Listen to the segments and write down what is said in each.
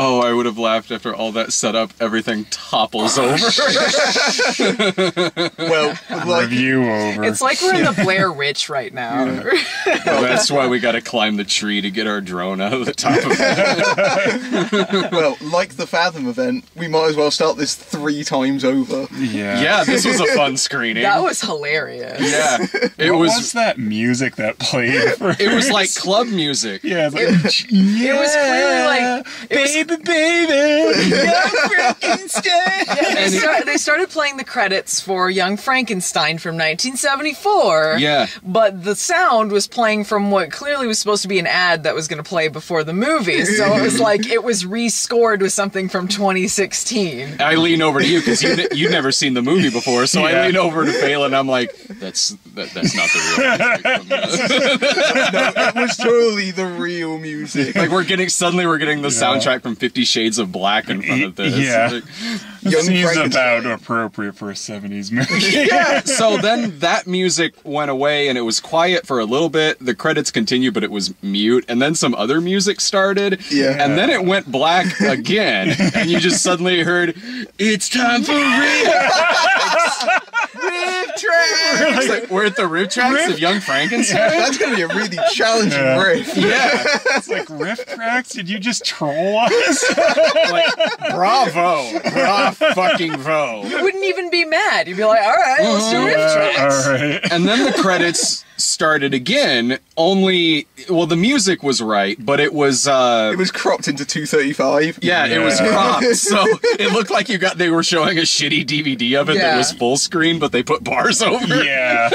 Oh, I would have laughed after all that setup. Everything topples over. Well, like, review over. It's like we're in the Blair Witch right now. Well, that's why we got to climb the tree to get our drone out of the top of it. well, like the Fathom event, we might as well start this 3 times over. Yeah. Yeah, this was a fun screening. That was hilarious. Yeah, it What was. was that music that played? It was like club music. Yeah, it's like, yeah, It was clearly like baby, young Frankenstein. they started playing the credits for Young Frankenstein from 1974. Yeah. But the sound was playing from what clearly was supposed to be an ad that was going to play before the movie. So it was like it was rescored with something from 2016. I lean over to you because you'd never seen the movie before, so I lean over to Phelan and I'm like, that's not the real music. No, it was totally the real music. Like we're getting the soundtrack from 50 Shades of Black in front of this. Yeah. Like, Young Seems Frankenstein. about appropriate for a 70s movie. yeah. So then that music went away and it was quiet for a little bit. The credits continued, but it was mute. And then some other music started. Yeah. And then it went black again. And you just suddenly heard, it's time for riff tracks. Like, we're at the riff tracks of Young Frankenstein. That's going to be a really challenging riff. Yeah. It's like, riff tracks? Did you just troll us? Like, bravo. Fucking vo. You wouldn't even be mad. You'd be like, all right, let's do riff tracks. All right. And then the credits started again, the music was right, but it was cropped into 2:35. yeah, it was cropped, so it looked like they were showing a shitty DVD of it that was full screen, but they put bars over. Yeah.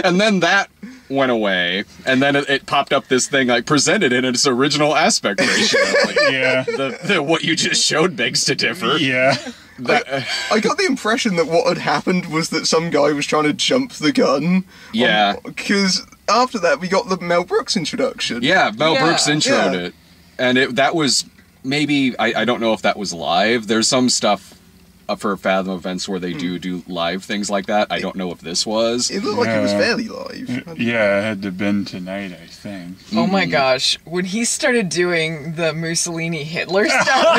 And then that went away, and then it popped up this thing like presented in its original aspect ratio. Like, Yeah. the what you just showed begs to differ. Yeah. I got the impression that what had happened was that some guy was trying to jump the gun. Yeah. Because after that, we got the Mel Brooks introduction. Yeah, Mel Brooks introed Yeah. it. And that was maybe, I don't know if that was live. There's some stuff for Fathom events where they do live things like that. I don't know if this was. It looked like it was fairly live. Yeah, it had to have been tonight, I think. Oh my gosh, when he started doing the Mussolini Hitler stuff,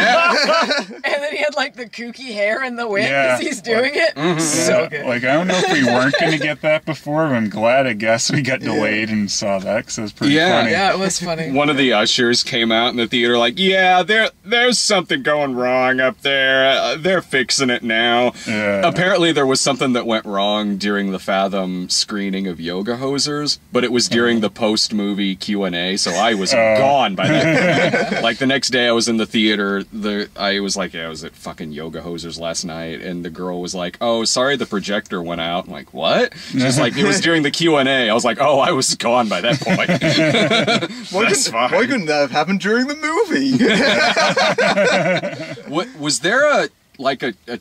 and then he had like the kooky hair and the wig as he's doing it, so good. Like, I don't know if we weren't going to get that before, but I'm glad, I guess, we got delayed and saw that, because it was pretty funny. Yeah, it was funny. One of the ushers came out in the theater like, yeah, there's something going wrong up there. They're fixing it now. Yeah. Apparently there was something that went wrong during the Fathom screening of Yoga Hosers, but it was during the post-movie Q&A, so I was gone by that point. Like the next day I was in the theater, I was like, yeah, I was at fucking Yoga Hosers last night, and the girl was like, oh, sorry, the projector went out. I'm like, what? She's like, it was during the Q&A. I was like, oh, I was gone by that point. Why couldn't that have happened during the movie? What was there a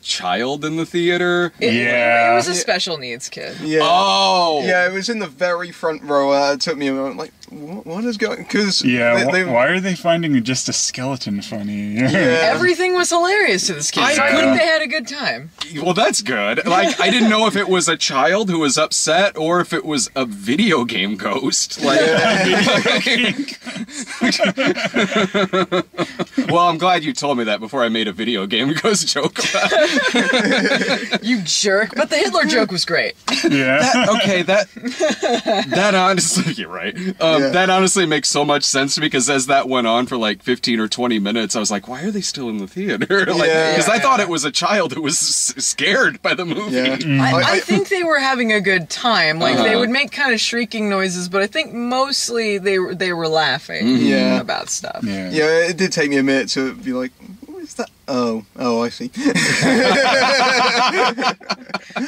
child in the theater? Yeah. It was a special needs kid. Yeah. Oh. Yeah, it was in the very front row. It took me a moment, like, what is going? Because why are they finding just a skeleton funny? Everything was hilarious to this kid. So I think they had a good time. Well, that's good. Like, I didn't know if it was a child who was upset or if it was a video game ghost. Like, well, I'm glad you told me that before I made a video game ghost joke about it. You jerk. But the Hitler joke was great. Yeah. That honestly, you're right. That honestly makes so much sense to me, because as that went on for like 15 or 20 minutes, I was like, why are they still in the theater? Because I thought it was a child who was scared by the movie. Yeah. I think they were having a good time. Like, they would make kind of shrieking noises, but I think mostly they were laughing about stuff. Yeah. Yeah, it did take me a minute to be like, what is that? Oh, I see.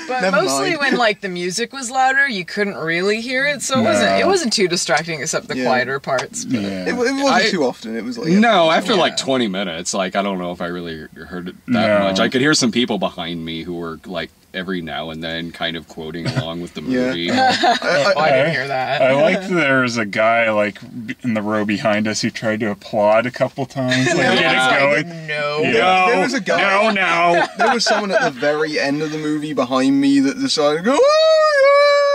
But Never mostly mind. when like the music was louder, you couldn't really hear it, so it wasn't too distracting except the quieter parts. But It wasn't too often. It was like No, after like 20 minutes, like, I don't know if I really heard it that much. I could hear some people behind me who were like every now and then kind of quoting along with the movie. I didn't hear that. I liked there was a guy like in the row behind us who tried to applaud a couple times, like get it going. No. There was a guy. No. There was someone at the very end of the movie behind me that decided to go.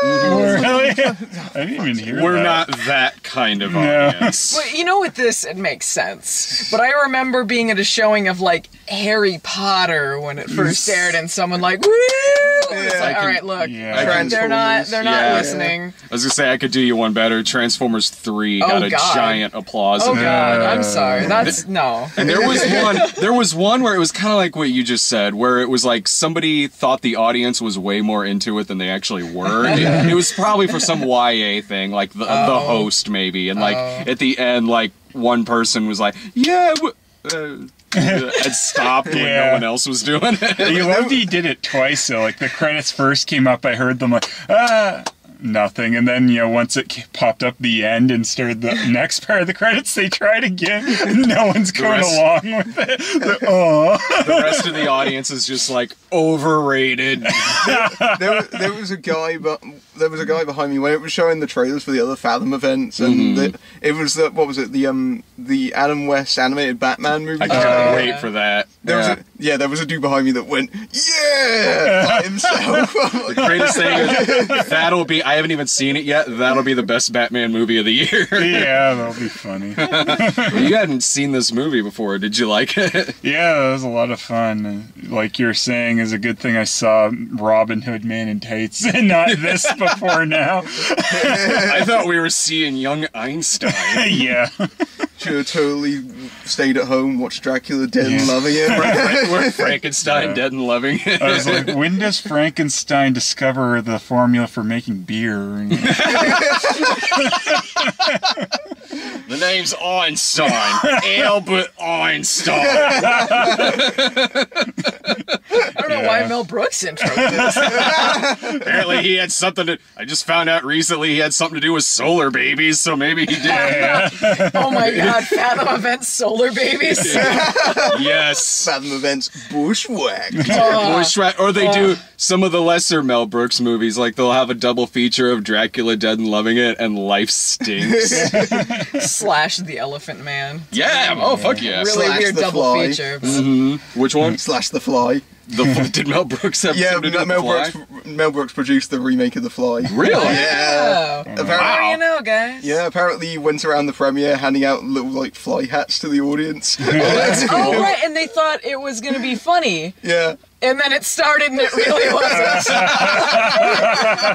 Really? I didn't even hear We're that. not that kind of audience. Well, you know, with this, it makes sense. But I remember being at a showing of, like, Harry Potter when it first aired, and someone like, woo! It's like, all right, look, Yeah. they're not listening. I was gonna say I could do you one better. Transformers 3 got a giant applause. Oh in it. God, I'm sorry. That's no. And there was one where it was kind of like what you just said, where it was like somebody thought the audience was way more into it than they actually were. It was probably for some YA thing, like the host maybe, and like at the end, like one person was like, "Yeah." It stopped when no one else was doing it. You loved he did it twice though. Like the credits first came up, I heard them like, nothing. And then, once it popped up the end and started the next part of the credits, they tried again. No one's going along with it. The rest of the audience is just like overrated. There was a guy behind me when it was showing the trailers for the other Fathom events, and it was the Adam West animated Batman movie. I can't wait for that. There was a dude behind me that went, yeah, by himself. The greatest thing is that'll be. I haven't even seen it yet. That'll be the best Batman movie of the year. Yeah, that'll be funny. You hadn't seen this movie before, did you like it? Yeah, it was a lot of fun. Like you're saying, it's a good thing I saw Robin Hood Man in Tights and not this before now. I thought we were seeing young Einstein. Yeah. Should have totally stayed at home, watched Dracula Dead and Loving It. We're Frankenstein Dead and Loving It. I was like, when does Frankenstein discover the formula for making beer? The name's Einstein. Albert Einstein. I don't know why Mel Brooks introed this. Apparently he had something to... I just found out recently he had something to do with solar babies, so maybe he did. Oh my God, Fathom Events Solar Babies. Yes. Fathom Events Bushwhacked. Bushwhack. Or they do some of the lesser Mel Brooks movies, like they'll have a double feature of Dracula Dead and Loving It and Life Stinks. Slash The Elephant Man. Yeah, oh fuck yeah. Really Slash weird The double Fly. feature. Which one? Slash The Fly. Did Mel Brooks have something to do with The Fly? Mel Brooks produced the remake of The Fly. Really? Yeah. Oh. How do you know, guys? Yeah, apparently he went around the premiere handing out little, like, fly hats to the audience. That's cool. Oh, right, and they thought it was going to be funny. Yeah. And then it started and it really wasn't.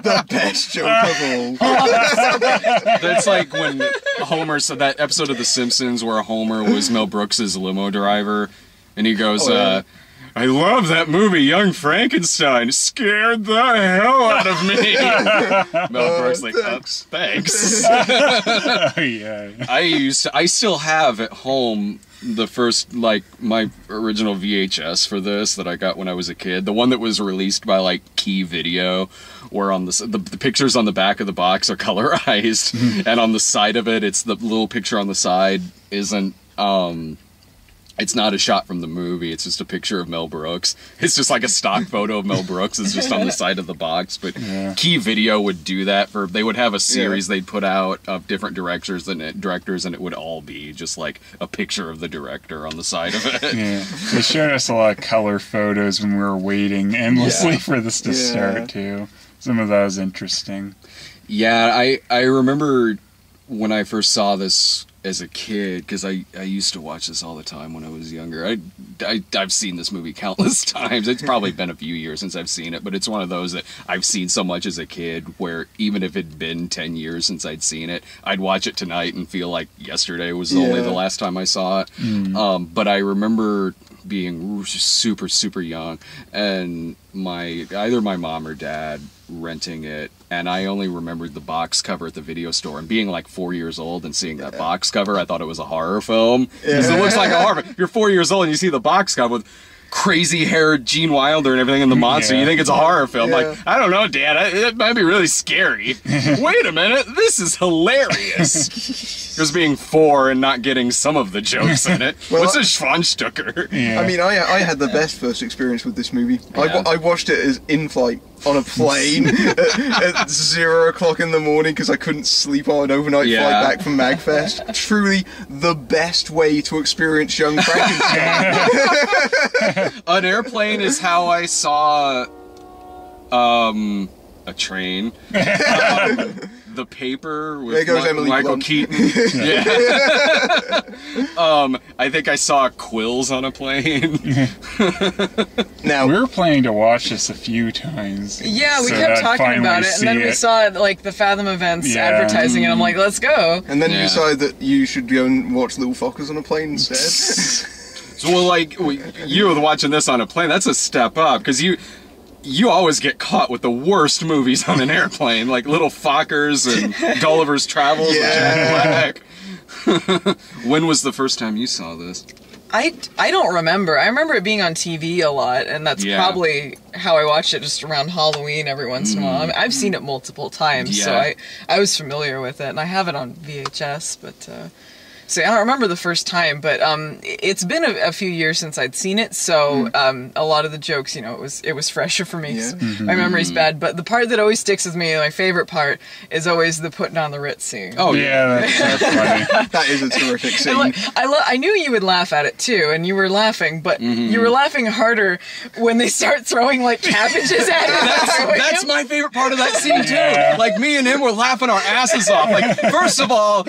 The best joke of all. That's like when Homer, so that episode of The Simpsons where Homer was Mel Brooks' limo driver, and he goes, I love that movie, Young Frankenstein. Scared the hell out of me. Mel Brooks like, thanks. Yeah. I still have at home the first, like, my original VHS for this that I got when I was a kid. The one that was released by, like, Key Video, where on the pictures on the back of the box are colorized, and on the side of it, it's the little picture on the side isn't, it's not a shot from the movie. It's just a picture of Mel Brooks. It's just like a stock photo of Mel Brooks. It's just on the side of the box. But Key Video would do that they would have a series they'd put out of different directors, and it would all be just like a picture of the director on the side of it. Yeah. They showed us a lot of color photos when we were waiting endlessly for this to start too. Some of that was interesting. Yeah, I remember when I first saw this as a kid, because I used to watch this all the time when I was younger. I've seen this movie countless times. It's probably been a few years since I've seen it, but it's one of those that I've seen so much as a kid where even if it'd been 10 years since I'd seen it, I'd watch it tonight and feel like yesterday was only the last time I saw it. But I remember being super, super young, and either my mom or dad renting it, and I only remembered the box cover at the video store, and being like 4 years old and seeing that box cover, I thought it was a horror film, because it looks like a horror film. You're 4 years old and you see the box cover with crazy haired Gene Wilder and everything in the monster, you think it's a horror film. Like, I don't know, Dad, it might be really scary. Wait a minute, this is hilarious. Just being 4 and not getting some of the jokes in it. Well, what's a Schwanstucker? I mean, I had the best first experience with this movie. I watched it as in flight on a plane at 0 o'clock in the morning because I couldn't sleep on an overnight flight back from MagFest. Truly the best way to experience Young Frankenstein. An airplane is how I saw a a train. The Paper with there goes Emily Michael Blunt. Keaton. Yeah. I think I saw Quills on a plane. Now we were planning to watch this a few times. Yeah, we so kept that talking finally about it, and then see we saw it, like the Fathom events advertising, and I'm like, let's go. and then you Yeah. decide that you should go and watch Little Fockers on a plane instead. So, well, like, you watching this on a plane, that's a step up, because you always get caught with the worst movies on an airplane, like Little Fockers and Gulliver's Travels with Jack Black. When was the first time you saw this? I don't remember. I remember it being on TV a lot, and that's probably how I watched it, just around Halloween every once in a while. I mean, I've seen it multiple times, so I was familiar with it, and I have it on VHS, but... So I don't remember the first time, but it's been a few years since I'd seen it, so a lot of the jokes, you know, it was fresher for me. Yeah. So my memory's bad, but the part that always sticks with me, my favorite part, is always the putting on the Ritz scene. Oh Yeah, that's funny. That is a terrific scene. And, like, I knew you would laugh at it too, and you were laughing, but you were laughing harder when they start throwing like cabbages at him. That's my favorite part of that scene too. Like me and him were laughing our asses off. Like, first of all,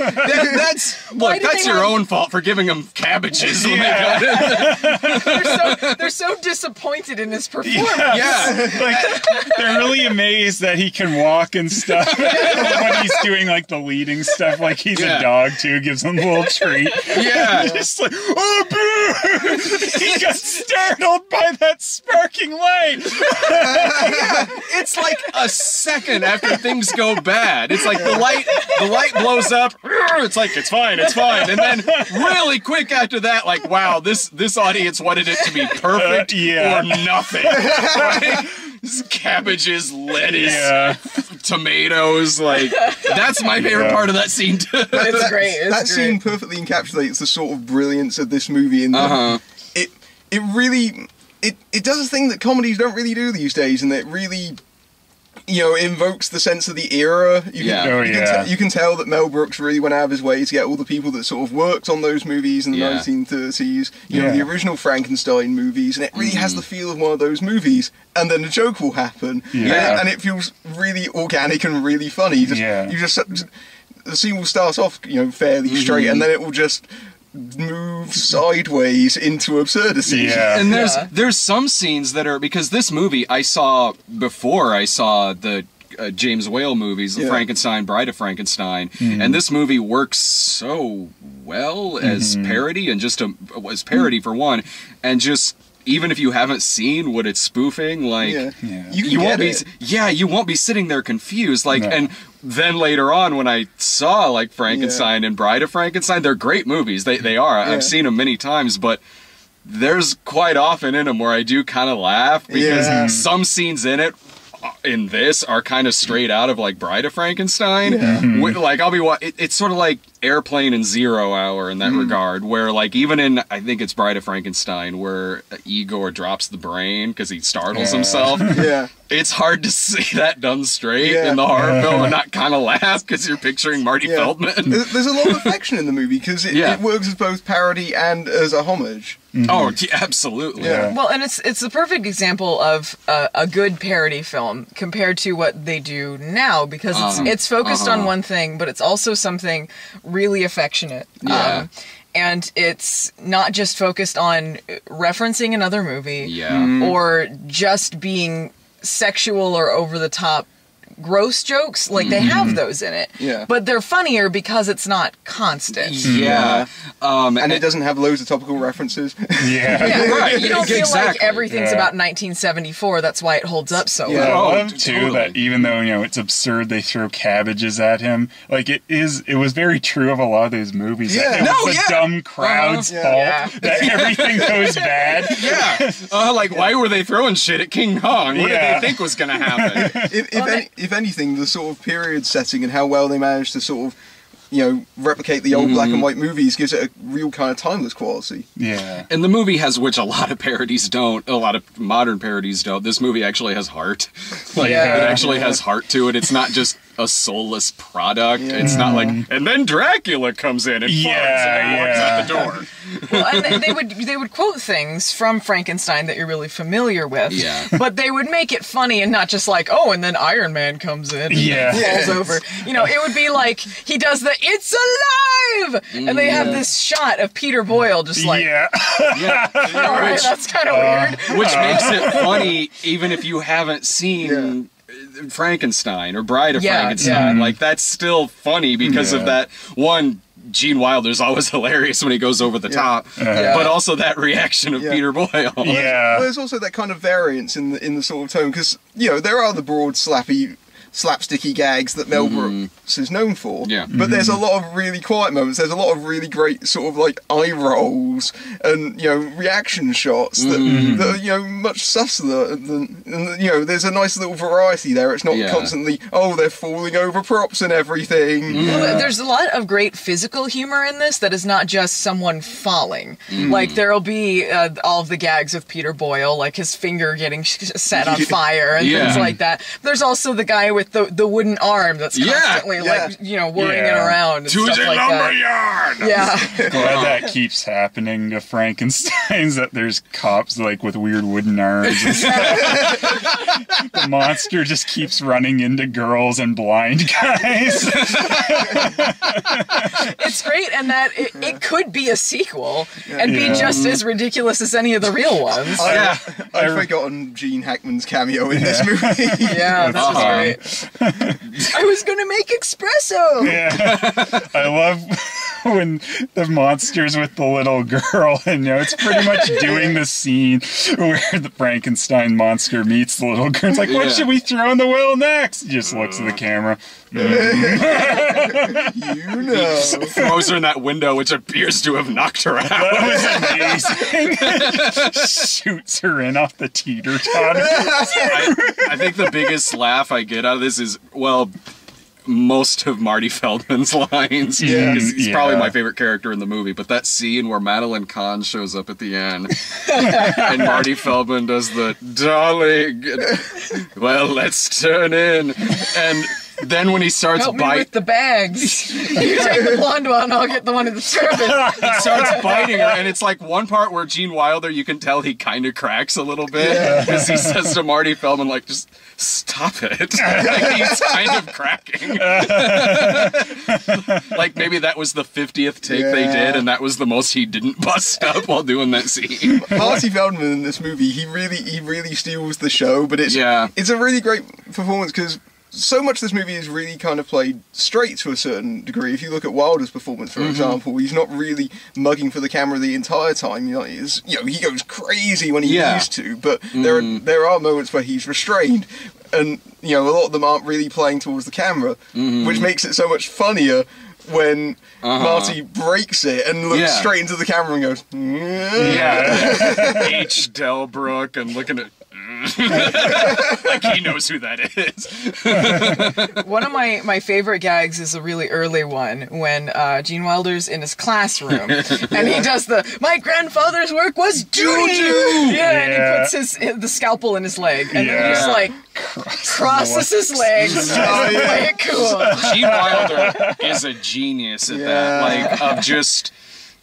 that's your own fault for giving him cabbages. When they got in. They're so disappointed in his performance. Yeah. Like, they're really amazed that he can walk and stuff when he's doing like the leading stuff. Like he's a dog too, gives him a little treat. Yeah. Just like, oh, boo! He got startled by that sparking light. It's like a second after things go bad. It's like the light blows up. It's like, it's fine. And then really quick after that, like, wow, this audience wanted it to be perfect or nothing. Right? Cabbages, lettuce, tomatoes, like, that's my favorite part of that scene too. It's great. That scene perfectly encapsulates the sort of brilliance of this movie. In that it really does a thing that comedies don't really do these days, and it really, you know, invokes the sense of the era. You can tell that Mel Brooks really went out of his way to get all the people that sort of worked on those movies in the 1930s, you know, the original Frankenstein movies, and it really has the feel of one of those movies, and then a joke will happen, and it feels really organic and really funny. The scene will start off, you know, fairly straight, and then it will just move sideways into absurdity. And there's some scenes that are, because this movie I saw before I saw the James Whale movies, Frankenstein, Bride of Frankenstein, and this movie works so well as parody, and just as parody for one, and just even if you haven't seen what it's spoofing, like you won't be sitting there confused, like and then later on when I saw like Frankenstein and Bride of Frankenstein, they're great movies. They are. I've seen them many times, but there's quite often in them where I do kind of laugh because some scenes in this are kind of straight out of like Bride of Frankenstein. Like I'll be it's sort of like Airplane and 0 Hour in that regard, where like even in I think it's Bride of Frankenstein where Igor drops the brain because he startles himself. It's hard to see that done straight in the horror film and not kind of laugh because you're picturing Marty Feldman. There's a lot of affection in the movie because it works as both parody and as a homage. Oh, absolutely. Well, and it's the perfect example of a good parody film compared to what they do now, because it's focused on one thing, but it's also something really affectionate. And it's not just focused on referencing another movie or just being sexual or over the top gross jokes. Like they have those in it, but they're funnier because it's not constant. And it doesn't have loads of topical references. Right. You don't feel like everything's about 1974. That's why it holds up so well. I love too that even though, you know, it's absurd they throw cabbages at him, like it was very true of a lot of those movies. It was the dumb crowd's fault that everything goes bad. Like why were they throwing shit at King Kong? What did they think was going to happen? If anything, the sort of period setting and how well they managed to sort of, you know, replicate the old black and white movies gives it a real kind of timeless quality. And the movie has, which a lot of parodies don't, a lot of modern parodies don't, this movie actually has heart. Like, it actually has heart to it. It's not just a soulless product. It's not like, and then Dracula comes in and farts and walks out the door. Well, and they would quote things from Frankenstein that you're really familiar with. Yeah. But they would make it funny and not just like, oh, and then Iron Man comes in and falls over. You know, it would be like he does the "It's alive!" and they have this shot of Peter Boyle just like, all right, that's kind of weird. Which makes it funny even if you haven't seen Frankenstein or Bride of Frankenstein. Like, that's still funny because of that one. Gene Wilder's always hilarious when he goes over the top, but also that reaction of Peter Boyle. Well, there's also that kind of variance in the sort of tone, because, you know, there are the broad, slapsticky gags that Mel Brooks is known for, but there's a lot of really quiet moments. There's a lot of really great sort of like eye rolls and, you know, reaction shots that are, you know, much subtler than, and, you know, there's a nice little variety there. It's not constantly, oh, they're falling over props and everything. Well, there's a lot of great physical humor in this that is not just someone falling. Like, there'll be all of the gags of Peter Boyle, like his finger getting set on fire and things like that. There's also the guy with the wooden arm that's constantly like, you know, whirring it around and stuff like that. Glad that keeps happening to Frankenstein's, that there's cops like with weird wooden arms and stuff. The monster just keeps running into girls and blind guys. It's great, and that it could be a sequel and be just as ridiculous as any of the real ones. I've forgotten Gene Hackman's cameo in this movie. That was great. I was gonna make espresso. I love when the monster's with the little girl, and, you know, it's pretty much doing the scene where the Frankenstein monster meets the little girl. It's like, what should we throw in the well next? He just looks at the camera. You know. Throws her in that window, which appears to have knocked her out. That was amazing. Shoots her in off the teeter-totter. I think the biggest laugh I get out of this is, well, most of Marty Feldman's lines. He's probably my favorite character in the movie, but that scene where Madeline Kahn shows up at the end and Marty Feldman does the darling, well, let's turn in, and then when he starts Help me with the bags. You take the blonde one, I'll get the one in the service. He starts biting her, and it's like one part where Gene Wilder, you can tell he kind of cracks a little bit, because he says to Marty Feldman, like, just stop it. Like, he's kind of cracking. Like, maybe that was the 50th take they did, and that was the most he didn't bust up while doing that scene. Marty Feldman in this movie, he really steals the show, but it's a really great performance, because so much of this movie is really kind of played straight to a certain degree. If you look at Wilder's performance, for example, he's not really mugging for the camera the entire time. You know, he goes crazy when he used to, but there are moments where he's restrained, and, you know, a lot of them aren't really playing towards the camera, which makes it so much funnier when Marty breaks it and looks straight into the camera and goes, H. Delbrook, and looking at like he knows who that is. One of my favorite gags is a really early one when Gene Wilder's in his classroom and he does my grandfather's work was duty. And he puts the scalpel in his leg and then he just like crosses his legs and play it cool. Gene Wilder is a genius at that, like, of just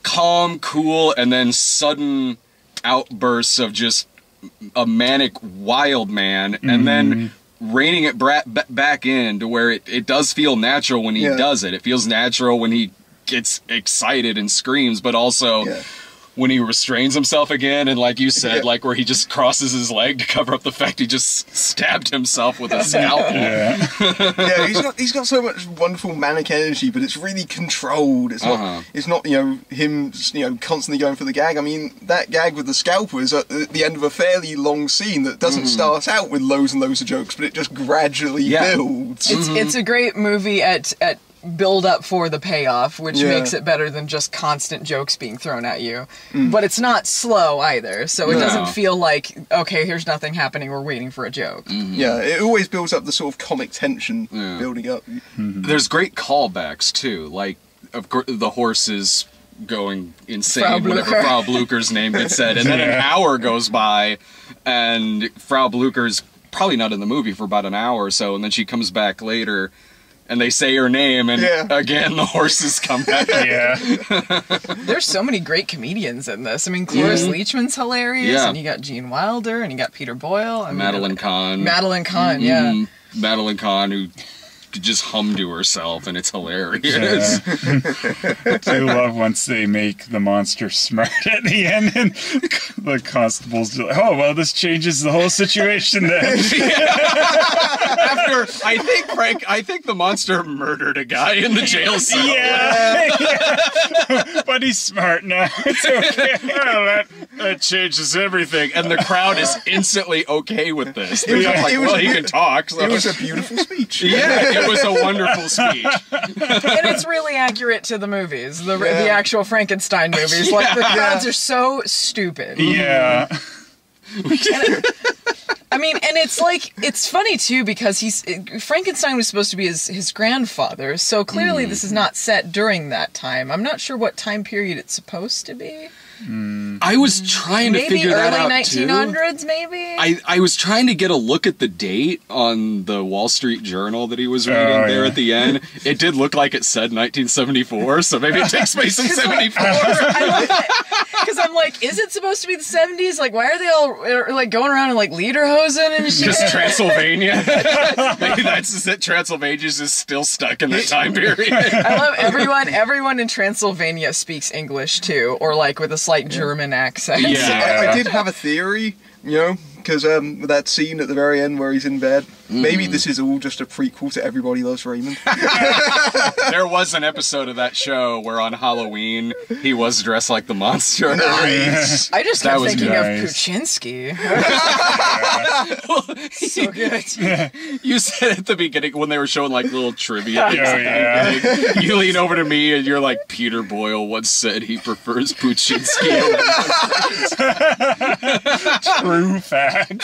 calm, cool, and then sudden outbursts of just a manic wild man, and then reining it back in to where it does feel natural when he does it. It feels natural when he gets excited and screams, but also when he restrains himself again, and like you said, like where he just crosses his leg to cover up the fact he just stabbed himself with a scalpel. He's got so much wonderful manic energy, but it's really controlled. It's not you know, him, you know, constantly going for the gag. I mean, that gag with the scalpel is at the end of a fairly long scene that doesn't start out with loads and loads of jokes, but it just gradually builds. It's a great movie at build up for the payoff, which makes it better than just constant jokes being thrown at you. But it's not slow either, so it doesn't feel like, okay, here's nothing happening, we're waiting for a joke. Yeah, it always builds up the sort of comic tension building up. There's great callbacks too, like, of course, the horses going insane whenever Frau Blucher's name gets said, and then an hour goes by and Frau Blucher's probably not in the movie for about an hour or so, and then she comes back later and they say her name, and again the horses come back. Yeah. There's so many great comedians in this. I mean, Cloris Leachman's hilarious, and you got Gene Wilder, and you got Peter Boyle. I mean, Madeline Kahn. Madeline Kahn, yeah. Madeline Kahn, who could just hum to herself, and it's hilarious. Yeah. I love once they make the monster smart at the end, and the constable's like, oh, well, this changes the whole situation then. After, I think the monster murdered a guy in the jail cell. Yeah. But he's smart now. It's okay. Well, that changes everything. And the crowd is instantly okay with this. They're he can talk. So. It was a beautiful speech. Yeah, it was a wonderful speech. And it's really accurate to the movies, the actual Frankenstein movies. Like, the crowds are so stupid. Yeah. I mean, and it's like, it's funny too, because Frankenstein was supposed to be his grandfather, so clearly this is not set during that time. I'm not sure what time period it's supposed to be. I was trying to figure that out Maybe early 1900s, maybe? I was trying to get a look at the date on the Wall Street Journal that he was reading there at the end. It did look like it said 1974, so maybe it takes place in 74. I love it. Because I'm like, is it supposed to be the 70s? Like, why are they all like going around in like lederhosen and shit? Just Transylvania. Maybe that's it. Transylvania's is still stuck in that time period. I love everyone in Transylvania speaks English too, or like with a slight German accent. Yeah. I did have a theory, because that scene at the very end where he's in bed, maybe this is all just a prequel to Everybody Loves Raymond. There was an episode of that show where on Halloween he was dressed like the monster. Nice. I just kept thinking nice. of Puchinsky. So good. You said at the beginning when they were showing like little trivia. You lean over to me and you're like, Peter Boyle once said he prefers Puchinsky over True fact.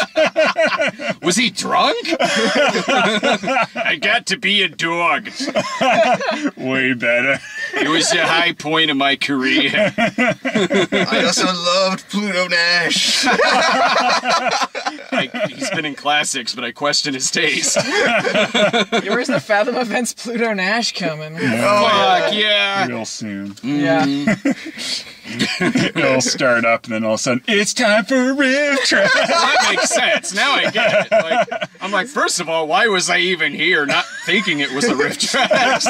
Was he drunk? I got to be a dog. Way better. It was the high point of my career. I also loved Pluto Nash. He's been in classics, but I question his taste. Where's the Fathom Events Pluto Nash coming? Fuck yeah. Real soon. Yeah. It'll start up, and then all of a sudden, it's time for a riff track. That makes sense. Now I get it. I'm like, first of all, why was I even here not thinking it was a riff track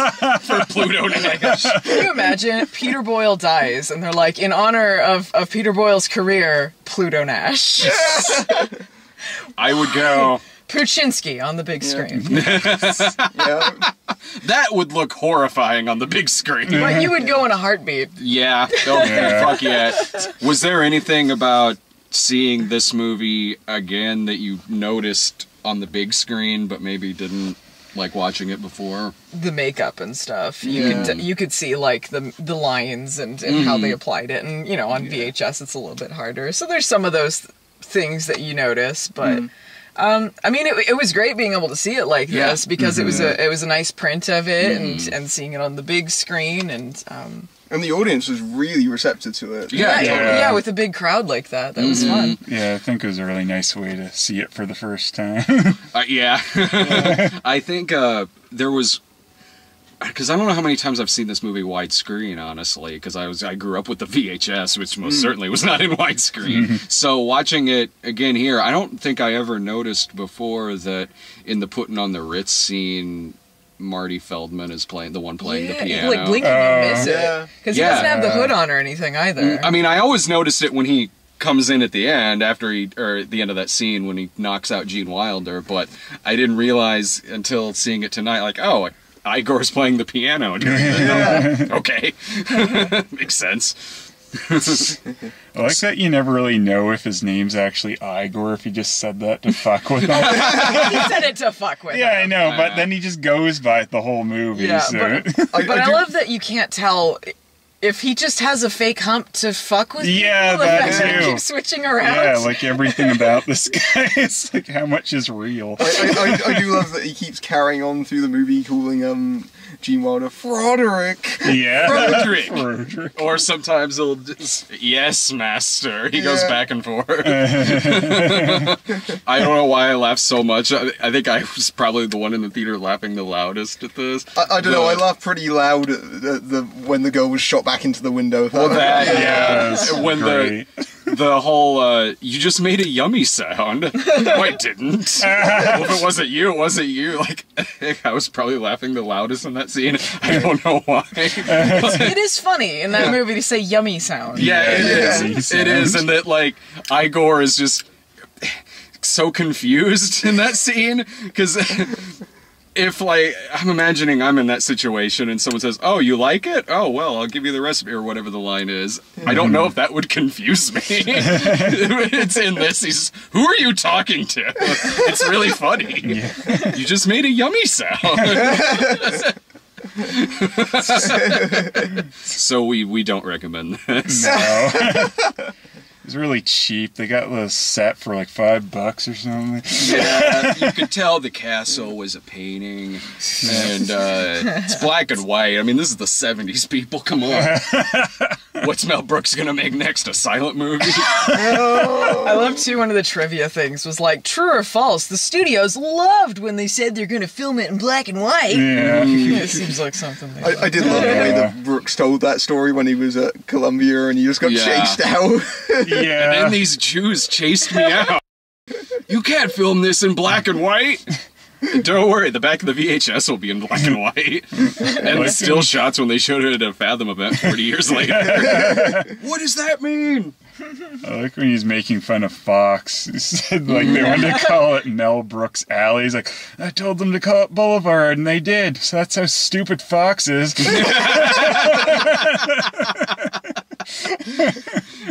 for Pluto Nash? Can you imagine? Peter Boyle dies, and they're like, in honor of Peter Boyle's career, Pluto Nash. I would go... Puchinsky on the big screen. That would look horrifying on the big screen. But you would go in a heartbeat. Yeah. Fuck yeah. Was there anything about seeing this movie again that you noticed on the big screen but maybe didn't like watching it before? The makeup and stuff. You could see like the lines and how they applied it, and on VHS it's a little bit harder. So there's some of those things that you notice, but I mean, it was great being able to see it like this, because it was a nice print of it, and seeing it on the big screen, and the audience was really receptive to it. Yeah, with a big crowd like that was fun. Yeah, I think it was a really nice way to see it for the first time. I think there was... Because I don't know how many times I've seen this movie widescreen, honestly, because I grew up with the VHS, which most certainly was not in widescreen. So watching it again here, I don't think I ever noticed before that in the Putting on the Ritz scene, Marty Feldman is playing the piano. Like blink and you miss it, because he doesn't have the hood on or anything either. I mean, I always noticed it when he comes in at the end at the end of that scene when he knocks out Gene Wilder, but I didn't realize until seeing it tonight, like, oh, Igor's playing the piano during it. Okay. Makes sense. I like that you never really know if his name's actually Igor, if he just said that to fuck with him. He said it to fuck with him. Yeah, I know, but then he just goes by it the whole movie. Yeah, so. but I love that you can't tell if he just has a fake hump to fuck with people. That too. He keeps switching around. Yeah, like everything about this guy is like how much is real. I do love that he keeps carrying on through the movie calling Gene Wilder, Froderick. Yeah. Frederick. Or sometimes he'll just, yes, master. He goes back and forth. I don't know why I laughed so much. I think I was probably the one in the theater laughing the loudest at this. I don't know, I laughed pretty loud at when the girl was shot back into the window. Well, that, yeah. When the whole, you just made a yummy sound. No, I didn't. Well, if it wasn't you, it wasn't you. Like, I was probably laughing the loudest in that scene. I don't know why. It is funny in that movie to say yummy sound. Yeah, it is. It is, and that, like, Igor is just so confused in that scene, because if, like, I'm imagining I'm in that situation and someone says, oh, you like it? Oh, well, I'll give you the recipe, or whatever the line is. I don't know if that would confuse me. It's in this. He's, who are you talking to? It's really funny. Yeah. You just made a yummy sound. So we don't recommend this. No. It's really cheap. They got the set for like $5 or something. Yeah, you could tell the castle was a painting, and it's black and white. I mean, this is the 70s, people. Come on. What's Mel Brooks gonna make next? A silent movie? I love too. One of the trivia things was like, true or false? The studios loved when they said they're gonna film it in black and white. Yeah. It seems like something. I did love the way that Brooks told that story when he was at Columbia and he just got chased out. Yeah. And then these Jews chased me out. You can't film this in black and white. Don't worry, the back of the VHS will be in black and white. And the still shots when they showed it at a Fathom event 40 years later. What does that mean? I like when he's making fun of Fox. He said, like, they wanted to call it Mel Brooks Alley. He's like, I told them to call it Boulevard, and they did. So that's how stupid Fox is.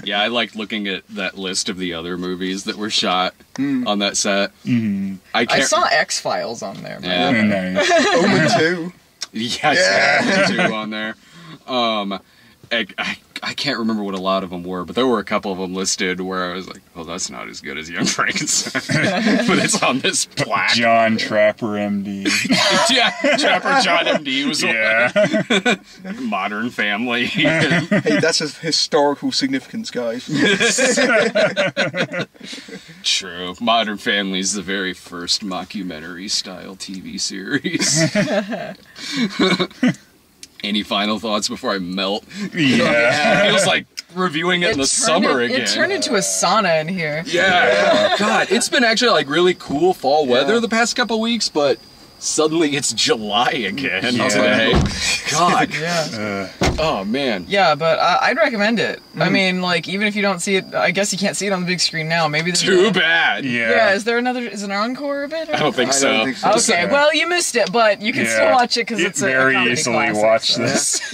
Yeah, I liked looking at that list of the other movies that were shot on that set. Mm-hmm. I saw X-Files on there. Yeah. Nice. Omen 2. Yes, Omen 2 on there. I can't remember what a lot of them were, but there were a couple of them listed where I was like, well, that's not as good as Young Frankenstein. But it's on this plaque. John Trapper, MD. Yeah, Trapper John MD was one. Modern Family. Hey, that's a historical significance, guys. True. Modern Family is the very first mockumentary-style TV series. Any final thoughts before I melt? Yeah. It feels like reviewing it in the summer again. It turned into a sauna in here. Yeah. God, it's been actually like really cool fall weather the past couple weeks, but suddenly it's July again. Yeah. Today. God. Yeah. Oh, man. Yeah, but I'd recommend it. I mean, like, even if you don't see it, I guess you can't see it on the big screen now. Maybe there's Too bad. Yeah, is there another? Is it an encore of it? I don't think so. Okay, well, you missed it, but you can still watch it because it's a very comedy easily classic, watch so. this.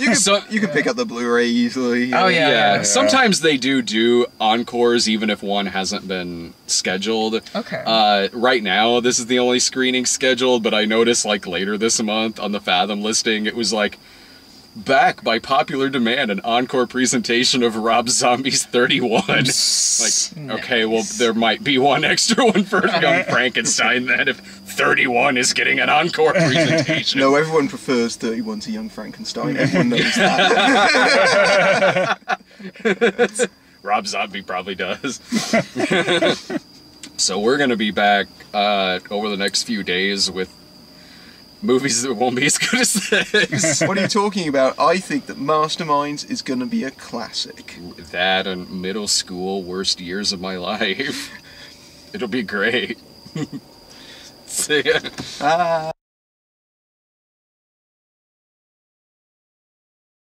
You can pick up the Blu-ray easily. Oh yeah. Sometimes they do encores even if one hasn't been scheduled. Okay. Right now, this is the only screening scheduled, but I noticed like later this month on the Fathom listing, it was like, back by popular demand, an encore presentation of Rob Zombie's 31. Like, okay, well, there might be one extra one for Young Frankenstein then, if 31 is getting an encore presentation. No, everyone prefers 31 to Young Frankenstein. Everyone knows that. Rob Zombie probably does. So we're going to be back over the next few days with movies that won't be as good as this. What are you talking about? I think that Masterminds is going to be a classic. That and middle school, worst years of my life. It'll be great. See ya.